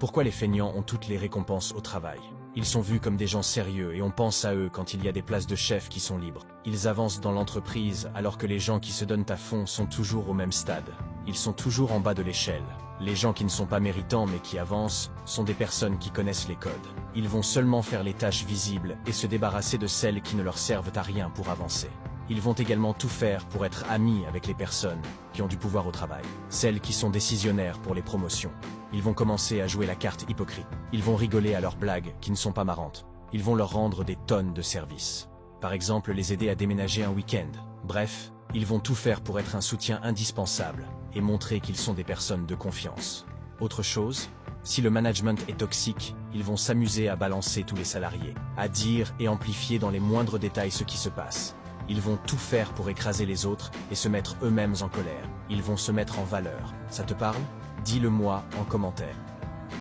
Pourquoi les feignants ont toutes les récompenses au travail? Ils sont vus comme des gens sérieux et on pense à eux quand il y a des places de chef qui sont libres. Ils avancent dans l'entreprise alors que les gens qui se donnent à fond sont toujours au même stade. Ils sont toujours en bas de l'échelle. Les gens qui ne sont pas méritants mais qui avancent sont des personnes qui connaissent les codes. Ils vont seulement faire les tâches visibles et se débarrasser de celles qui ne leur servent à rien pour avancer. Ils vont également tout faire pour être amis avec les personnes qui ont du pouvoir au travail, celles qui sont décisionnaires pour les promotions. Ils vont commencer à jouer la carte hypocrite. Ils vont rigoler à leurs blagues qui ne sont pas marrantes. Ils vont leur rendre des tonnes de services. Par exemple, les aider à déménager un week-end. Bref, ils vont tout faire pour être un soutien indispensable et montrer qu'ils sont des personnes de confiance. Autre chose, si le management est toxique, ils vont s'amuser à balancer tous les salariés, à dire et amplifier dans les moindres détails ce qui se passe. Ils vont tout faire pour écraser les autres et se mettre eux-mêmes en colère. Ils vont se mettre en valeur. Ça te parle? Dis-le moi en commentaire.